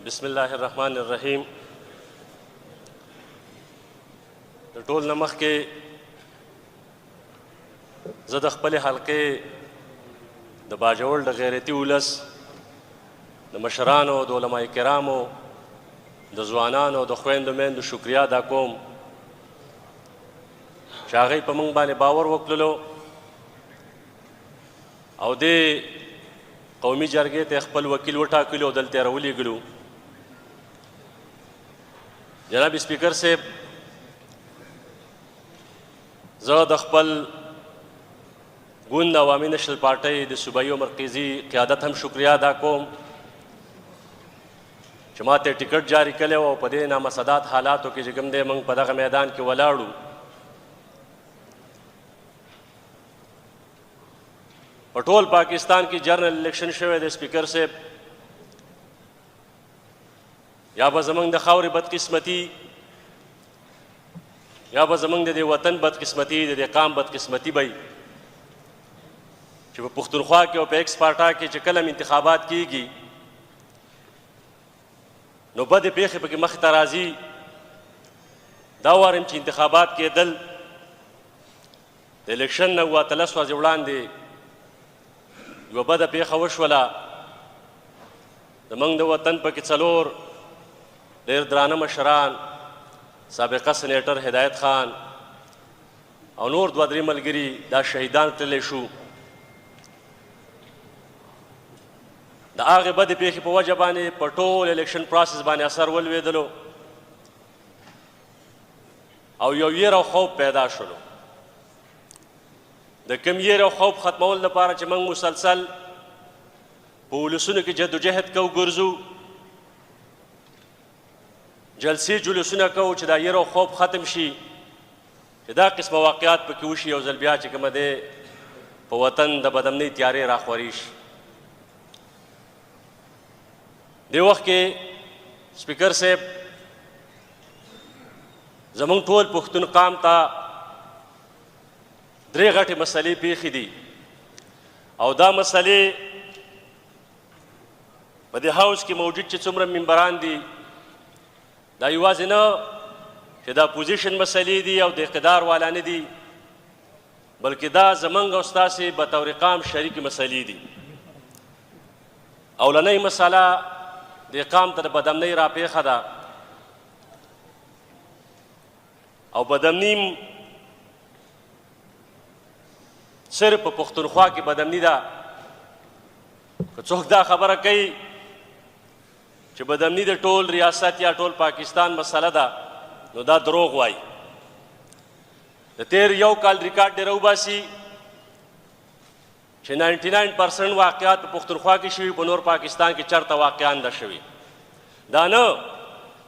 بسم الله الرحمن الرحیم. د ټول نه مخکې زه د خپلې حلقې د باجوړ د غیرتي ولس د مشرانو د علماء کرامو د ځوانانو د خویندو میندو شکریا ادا کوم چې هغوی په موږ باندې باور وکړلو او دې قومي جرګې ته خپل وکیل وټاکلو او دلته یې راولېږلو. جناب سپیکر صاحب، زه د خپل ګوند عوامي نشنل پارټۍ د صوبایي او مرکزي قیادت هم شکریا ادا کوم چې ما ته ټکټ جاري کړی و او په دې نامسداد حالاتو کې چې کوم دی موږ په دغه میدان کې ولاړو. په ټول پاکستان کې جنرل الیکشن شوی دی سپیکر صاحب، یا به زموږ د خاورې بدقسمتي یا به زموږ د دې وطن بدقسمتي د دې قام بدقسمتي به چې په پښتونخوا کې او په ایکس پارټا کې چې کله انتخابات کیږي نو بدې پیښې پکې مخې ته راځي. دا وارم چې انتخابات کېدل د الیکشن نه 13 ورځې وړاندې یوه بده پیښه وشوله. زموږ د وطن پکې 4 ډېر درانه مشران، سابقه سینیټر هدایت خان او نور 2-3 ملګري دا شهیدان کړلی شو. د هغې بدې پیښې په وجه باندې په ټول الیکشن پروسس باندې اثر ولوېدلو او یو ویر او خوف پیدا شولو. د کوم ویر او خوف ختمولو لپاره چې موږ مسلسل په ولسونو کې جدوجهد کوو، ګرځو، جلسې جلوسونه کوو چې دا ویر او خوف ختم شي، چې دا قسمه واقعات پکې وشي یو ځل بیا چې کومه دی په وطن د بدامنۍ تیارې راخورې شي. دې وخت کې سپیکر صاحب زموږ ټول پښتون قام ته 3 غټې مسلې پیښې دي او دا مسلې په دې هاوس کې موجود چې څومره ممبران دي دا یوازې نه چې دا پوزیشن مسلې دي او د اقتدار والا نه دي، بلکې دا زموږ او ستاسې بطور قام شریکې مسلې دي. اولنۍ مسله د قام ته د بدامنۍ راپېښه ده او بدامني صرف په پښتونخوا کې بدامني ده. که څوک دا خبره کوي چې بدامني د ټول ریاست یا ټول پاکستان مسله ده نو دا دروغ وایي. د تیر یو کال ریکارډ دی راوباسي چې 99% واقعات په پښتونخوا کې شوي، په نور پاکستان کې چېرته واقعا نه شوي. دا نه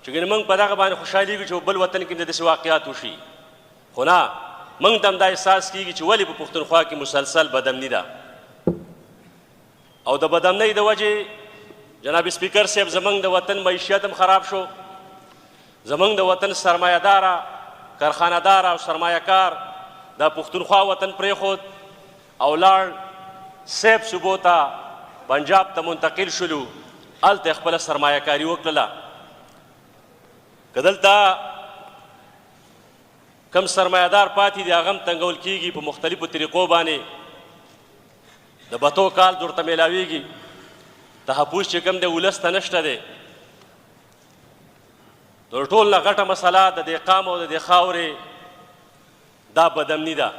چې ګنې موږ په دغه باندې خوشحالېږو چې بل وطن کې داسې واقعات وشي، خو نه، موږ ته هم دا احساس کېږي چې ولې په پښتونخوا کې مسلسل بدامني ده. او د بدامنۍ د وجې جناب سپیکر صاحب زموږ د وطن معیشت هم خراب شو، زموږ د وطن سرمایه‌داره، کارخانه‌دار او سرمایه‌کار دا پښتونخوا وطن پرېښود او لاړ سیب صوبو ته، پنجاب ته منتقل شولو، هلته یې خپله سرمایه‌کاري وکړله. که دلته کم سرمایه‌دار پاتې دي هغه هم تنګول کېږي په مختلفو طریقو باندې. د بتو کال ورته میلاویږي، تحفظ چې کوم دی ولس ته نشته دی. تر ټول نه غټه مسله د دې قام او د دې خاورې دا بدامني ده.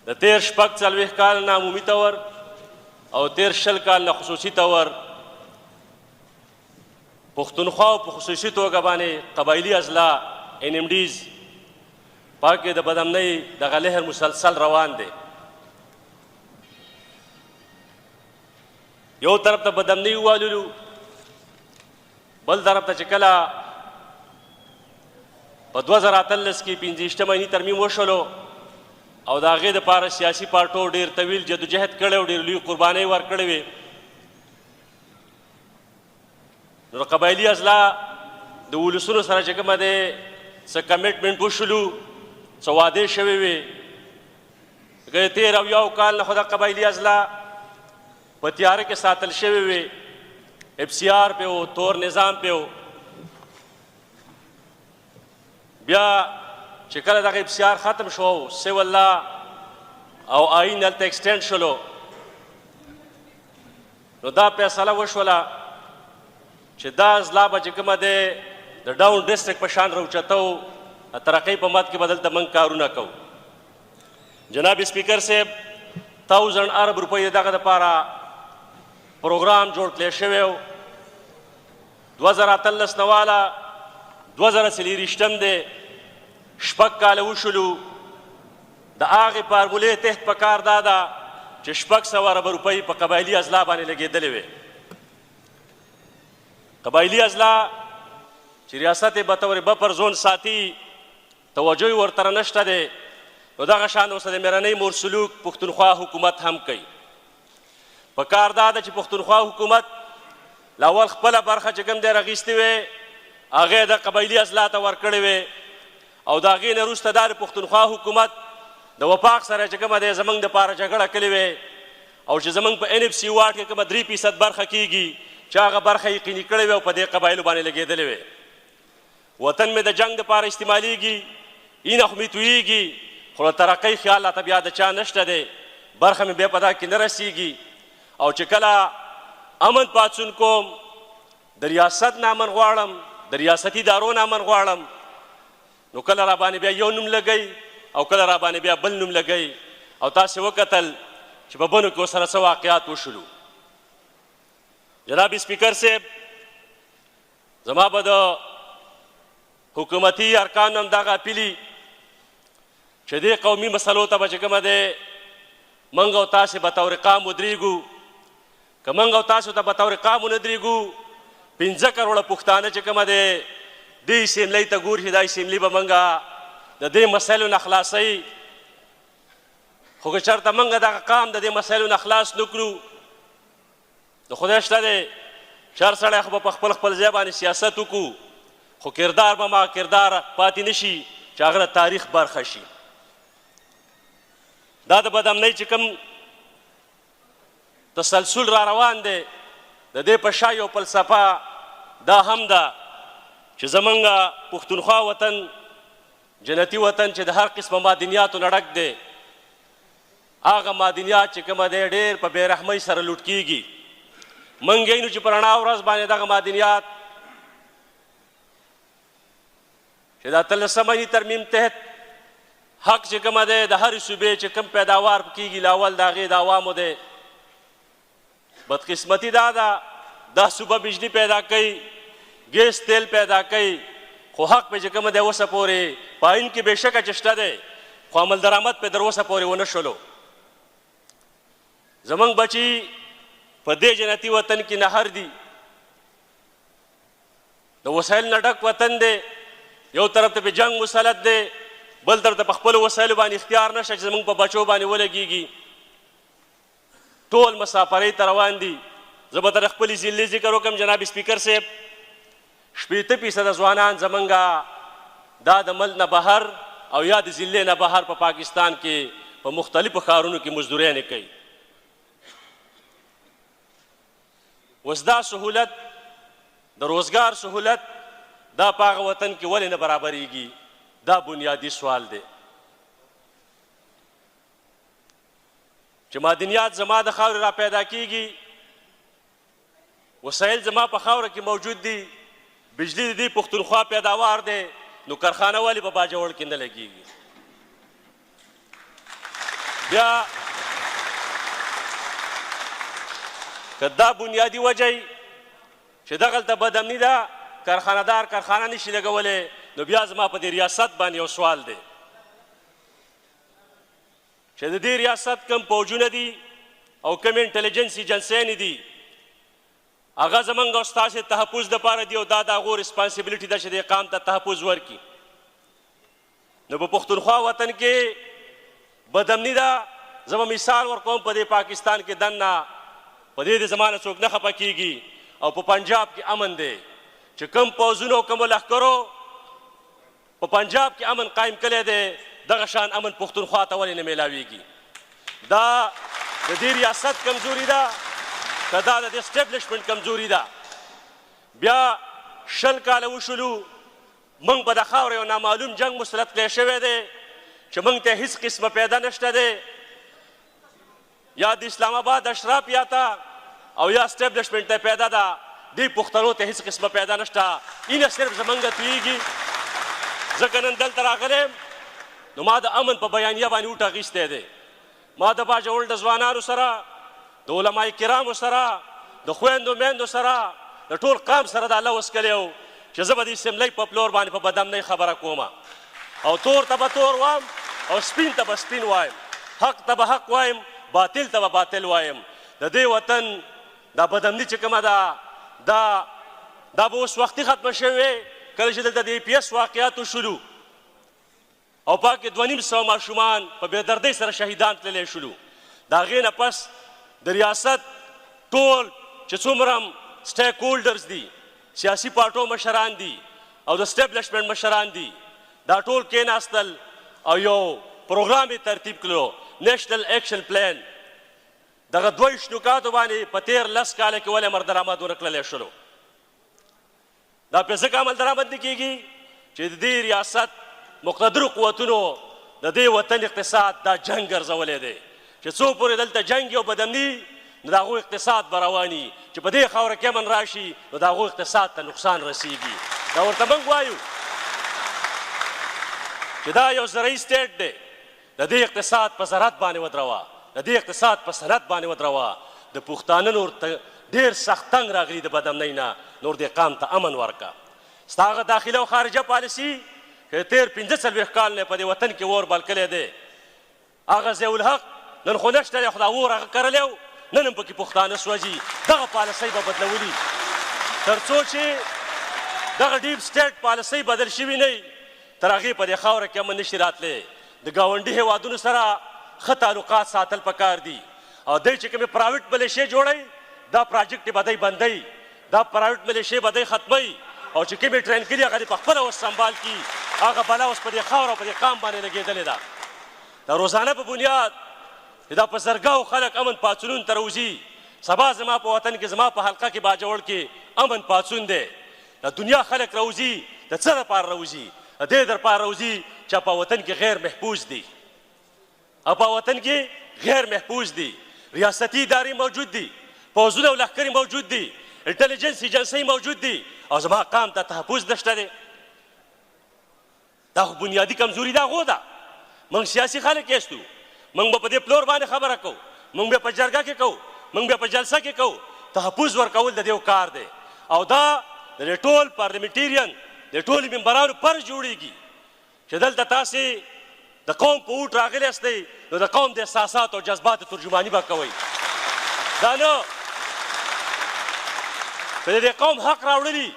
د تیر 40 کال نه عمومي طور او تیر 20 کال نه خصوصي طور پښتونخوا په خصوصي توګه باندې قبایلي اضلاع NMDs پاکې د بدامنۍ دغه لهر مسلسل روان دی. یو طرف ته بدامنۍ وواللو، بل طرف ته چې کله په 2018 کې 25 ترمیم وشولو او د هغې دپاره سیاسي پارټو ډېر طویل جدوجهد کړی او ډېر لوی قربانۍ ورکړې وې، نو د قبایلي اضلاع د ولسونو سره چې کومه دی څه کمیټمنټ وشولو، څه وعدې شوې وې. که د 13 او 1 کال نه خو د قبایلي اضلاع په تیاره کې ساتل شوې وې، FCR پې و، تور نظام پې و. بیا چې کله دغه FCR ختم شو، سیول لا او آئین هلته ایکسټینډ شولو، نو دا فیصله وشوله چې دا اضلاع به چې کومه دی د ډاون ډسټرکټ په شان راوچته و، د ترقۍ په مد کې به دلته موږ کارونه کوو. جناب سپیکر صاحب 1000 ارب روپۍ د دغه دپاره پروګرام جوړ کړی شوی و. 2018 نه واله 2024 دی، 6 کاله وشولو. د هغې فارمولې تحت پکار دا ده چې 600 ارب روپۍ په قبایلي اضلاع باندې لګېدلې وې. قبایلي اضلاع چې ریاست یې بطور بفر زون ساتي، توجه یې ورته نشته دی، نو دغه شان اوس د میرنۍ مورسلوک پښتونخوا حکومت هم کوي. پکار دا ده چې پښتونخوا حکومت له اول خپله برخه چې کوم دی راغیستې وې، هغې د قبایلي اضلاع ته ورکړې وې، او د هغې نه وروسته دا د پښتونخوا حکومت د وفاق سره چې کومه دی زموږ دپاره جګړه کړې وې، او چې زموږ په NFC واټ کې کومه 3% برخه کېږي چې هغه برخه یقیني کړې وې او په دې قبایلو باندې لګېدلې وې. وطن مې د جنګ دپاره استعمالیږي، اینه خو مې تویېږي، خو د ترقۍ خیال راته بیا د چا نشته دی، برخه مې بیا په دا کې نه رسېږي. او چې کله امن پاڅون کوم، د ریاست نه امن غواړم، د ریاستي ادارو نه امن غواړم، نو کله را باندې بیا یو نوم لګئ او کله را باندې بیا بل نوم لګئ. او تاسې وکتل چې په بنو کې ورسره څه واقعات وشولو. جناب سپیکر صاحب، زما به د حکومتي ارکانو هم دغه اپیلي چې دې قومي مسلو ته به چې کومه دی موږ او تاسې به طور قام ودرېږو. که موږ او تاسو ته به طور قام ونه درېږو، 15 کروړه پښتانه چې کومه دی دې اسمبلۍ ته ګوري، دا اسمبلي به موږ د دې مسایلو نه خلاصوي. خو که چېرته موږ دغه قام د دې مسایلو نه خلاص نه کړو، د خدای شته دی چې هر سړی خو به په خپل خپل ځای باندې سیاست وکړو، خو کردار به ما کردار پاتې نه شي چې هغه د تاریخ برخه شي. دا د بدامنۍ چې کوم تسلسل را روان دی، د دې په شا یو فلسفه دا هم ده چې زمونږ پښتونخوا وطن جنتي وطن چې د هر قسمه معدنیاتو نه ډک دی، هغه معدنیات چې کومه دی ډېر په بېرحمۍ سره لوټ کېږي. موږ وینو چې په رڼا ورځ باندې دغه معدنیات چې د 18 ترمیم تحت حق چې کومه دی د هرې صوبې چې کوم پیداوار کېږي، له اول د هغې د عوامو دی. بدقسمتي دا ده دا صوبه بجلی پیدا کوي، ګیس تیل پیدا کوي، خو حق پې چې کومه دی اوسه پورې په آئین کې بېشکه چې شته دی، خو عمل درآمد پې در اوسه پورې ونه شولو. زموږ بچي په دې جنتي وطن کې نهر دي، د وسایل نه ډک وطن دی، یو طرف ته په جنګ مسلط دی، بل طرف ته په خپلو وسایلو باندې اختیار نشته چې زموږ په بچو باندې ولګېږي. ټول مسافرۍ ته روان دي. زه به تر خپلې ضلعې ذکر وکړم جناب سپیکر صاحب، 80% ځوانان زمونږ دا د ملک نه بهر او یا د ضلعې نه بهر په پاکستان کې په مختلفو ښارونو کې مزدورۍ کوي. اوس دا سهولت د روزګار سهولت دا په هغه وطن کې ولې نه برابریږي؟ دا بنیادي سوال دی چې معدنیات زما د خاورې را پیدا کیږي، وسایل زما په خاوره کې موجود دي، بجلی د دې پښتونخوا پیداوار دی، نو کارخانه ولې په باجوړ کې نه لګېږي؟ بیا که دا بنیادي وجه چې دغلته بدامني ده، کارخانهدار کارخانه نشي لګولی، نو بیا زما په دې ریاست باندې یو سوال دی چې د دې ریاست کم پوجونه دي او کم انټلیجنس ایجنسیانې دي، هغه زمونږ او ستاسې تحفظ دپاره دي او دا د هغو ریسپانسیبلیټي ده چې دې قام ته تحفظ ورکړي. نو په پښتونخوا وطن کې بدامني ده. زه به مثال ورکوم، په دې پاکستان کې دننه په دې د زما نه څوک نه خفه کېږي، او په پنجاب کې امن دی چې کم پوځونو او کمو لښکرو په پنجاب کې امن قایم کړی دی، دغه شان امن پښتونخوا ته ولې نه میلاویږي؟ دا د دې ریاست کمزوري ده که دا د اسټبلشمنټ کمزوري ده؟ بیا 20 کاله وشولو موږ په د خاورې یو نامعلوم جنګ مسلط کړی شوی دی چې موږ ته هېڅ قسمه پیدا نشته دی یا د اسلام آباد اشراف یا ته او یا اسټیبلشمنټ ته پیدا ده دې پښتنو ته هېڅ قسمه پیدا نشته اینه صرف زمونږ تویږي ځکه نن دلته راغلی نو ما د امن په بیانیه باندې اوټ اخیستی دی ما د باجوړ د ځوانانو سره د علما کرامو سره د خویندو میندو سره د ټول قام سره د الله وسکلی و چې زه به د اسمبلۍ په پلور باندې په بدامنۍ خبره کومه او تور ته به تور وایم او سپین ته به سپین وایم حق ته به حق وایم باطل ته به باطل وایم د دې وطن دا بدامني چې کومه ده دا به اوس وختي ختمه شوې کله چې دلته د ای پي ایس واقعات وشولو او پاکې 2500 ماشومان په بېدردۍ سره شهیدان تللی شولو د هغې نه پس د ریاست ټول چې څومره سټیک هولډرز دي سیاسي پارټو مشران دي او د اسټیبلشمنټ مشران دي دا ټول کېناستل او یو پروګرام یې ترتیب کړو نیشنل ایکشن پلان دغه 2 نکاتو باندې په تېر 10 کاله کې ولې عمل درآمد ونه کړلی شلو دا په ځکه عمل درآمد نه کېږي چې د دې ریاست مقتدرو قوتونو د دې وطن اقتصاد دا جنګ ګرځولی دی چې څو پورې دلته جنګ او بدامني نو د هغوی اقتصاد به رواني چې په دې خاوره کې امن راشي نو د هغوی اقتصاد ته نقصان رسیږي دا ورته موږ وایو چې دا یو زرعي سټیټ دی د دې اقتصاد په زراعت باندې ودروه د دې اقتصاد په صنعت باندې ودروه د پښتانه نور ډېر سخت تنګ راغلي د بدامنۍ نه نور دې قام ته امن ورکړه ستا هغه داخله او خارجه پالیسي که تېر 45 کال نه په دې وطن کې اور بل کلی دی هغه ضیاءالحق نن خو نشته دی خو دا اور هغه کرلی و نن هم پکې پښتانه سوځي دغه پالیسۍ به بدلولي تر څو چې دغه ډیپ سټیټ پالیسۍ بدل شوي نه وي تر هغې په دې خاوره کې امن نشي راتلی د ګاونډي هېوادونو سره ښه تعلقات ساتل پکار دي او دی چې کومې پرایویټ ملیشې جوړوي دا پراجکټ یې به دی بندوي دا پرایویټ ملیشې به دی ختموي او چې کومې ټرین کړي هغه دې په خپله اوس سنبال کړي هغه بلا اوس په دې خاوره او په دې قام باندې لګېدلې ده د روزانه په بنیاد چې دا په زرګاو خلک امن پاڅونونو ته راوځي سبا زما په وطن کې زما په حلقه کې باجوړ کې امن پاڅون دی د دنیا خلک راوځي د څه دپاره راوځي د دې دپاره راوځي چې په وطن کې غیر محفوظ دي او په وطن کې غیر محفوظ دي ریاستي ادارې موجود دي پوځونه او لښکرې موجود دي انټلیجنس ایجنسۍ موجود دي او زما قام ته تحفظ نشته دی دا خو بنیادي کمزوري د هغو ده موږ سیاسي خلک یستو موږ به په دې پلور باندې خبره کوو موږ به په جرګه کې کوو موږ به په جلسه کې کوو تحفظ ورکول د دې کار دی او دا د ټول پارلمنټیرین د ټولو ممبرانو فرض جوړیږي چې دلته تاسې د قوم په اوټ راغلی یاستئ نو د قوم د احساساتو او جذباتو ترجماني به کوئ دا نه که د دې قوم حق راوړلي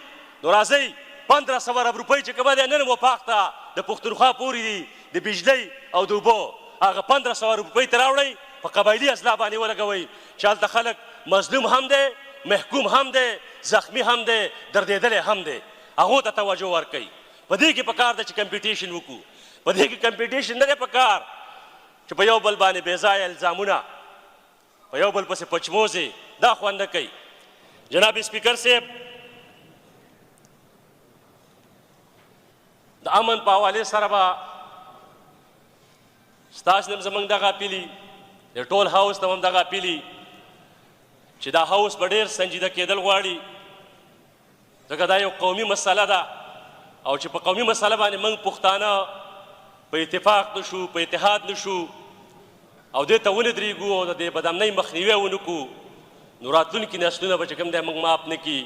نو راځئ 1500 ارب روپۍ چې کومه دی نن وفاق ته د پښتونخوا پورې دي د بجلۍ او د اوبو هغه 1500 ارب روپۍ ته راوړئ په قبایلي اصلاح باندې ولګوئ چې هلته خلک مظلوم هم دی محکوم هم دی زخمی هم دی دردېدلی هم دی هغو ته توجه ورکوئ په دې کې پکار ده چې کمپیټیشن وکړو په دې کې کمپیټیشن نه دی پکار چې په یو بل باندې بېځایه الزامونه په یو بل پسې پچموزې دا خوند نه کوي جناب سپیکر صاحب د امن په حوالې سره به ستاسو نه زموږ دغه اپیلي د ټول هاوس ته هم دغه اپیلي چې دا هاوس به ډېر سنجیده کېدل غواړي ځکه دا یو قومي مسله ده او چې په قومي مسله باندې موږ پښتانه په اتفاق نشو په اتحاد نشو او دې ته ونه درېږو او د دې بدامنۍ مخنیوی ونه کړو نو راتلونکي نسلونه به چې کوم دی موږ معاف نه کړي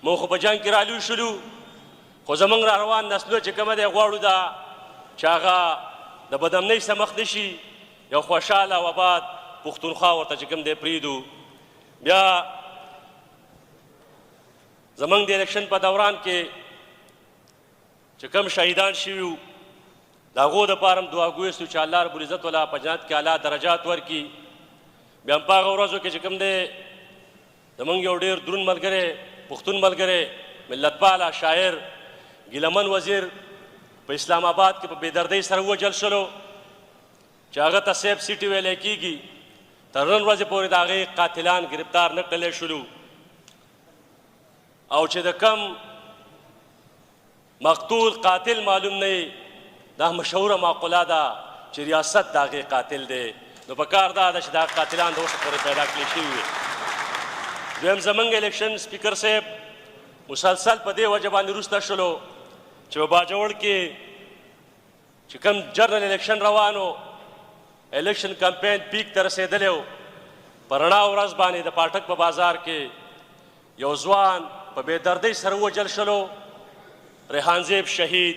موږ خو په جنګ کې رالوی شولو خو زموږ را روان نسلونه چې کومه دی غواړو دا چې هغه د بدامنۍ څخه مخ نه شي یو خوشحاله او آباد پښتونخوا ورته چې کوم دی پرېږدو بیا زموږ د الیکشن په دوران کې چې کوم شهیدان شوي وو د هغو دپاره هم دعاګوی یستو چې الله رب العزت والا په جنت کې اعلی درجات ورکړي بیا هم په هغه ورځو کې چې کوم دی زموږ یو ډېر دروند ملګری پښتون ملګری ملتپاله شاعر ګیلمن وزیر په اسلام آباد کې په بېدردۍ سره ووژل شلو چې هغه ته سیف سیټي ویلی کېږي تر نن ورځې پورې د هغې قاتلان ګرفتار نه کړلی شلو او چې د کم مقتول قاتل معلوم نه دا مشهوره معقوله ده چې ریاست د هغې قاتل دی نو په کار دا ده چې دا قاتلان د اوسه پورې پیدا کړي شوي وي دویم زموږ الیکشن سپیکر صاحب مسلسل په دې وجه باندې وروسته شولو چې په باجوړ کې چې کوم جنرال الیکشن روانو الیکشن کمپین پیک ته رسېدلی و په رڼا ورځ باندې د پاټک په بازار کې یو ځوان په بېدردۍ سره ووژل شلو ریحان زیب شهید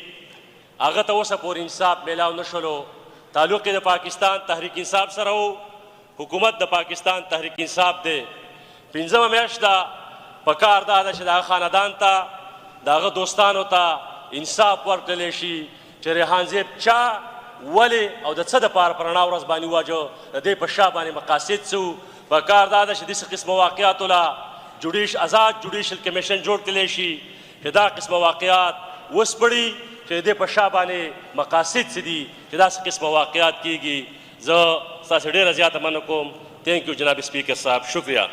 هغه ته اوسه پورې انصاف میلاو نه شلو تعلق یې د پاکستان تحریک انصاف سره و حکومت د پاکستان تحریک انصاف دی 15مه میاشت ده په کار دا ده چې د هغه خاندان ته د هغه دوستانو ته انصاف ورکړلی شي چې ریحان زیب چا ولې او د څه دپاره په رڼا ورځ باندې وواژه د دې په شا باندې مقاصد څه وو په کار دا ده چې داسې قسمه واقعاتو له آزاد جوډیشل کمیشن جوړ کړلی شي چې دا قسمه واقعات وسپړي چې د دې په شا باندې مقاصد څه دي چې داسې قسمه واقعات کیږي زه ستاسې ډېره زیاته مننه کوم تھینک یو جناب سپیکر صاحب شکریہ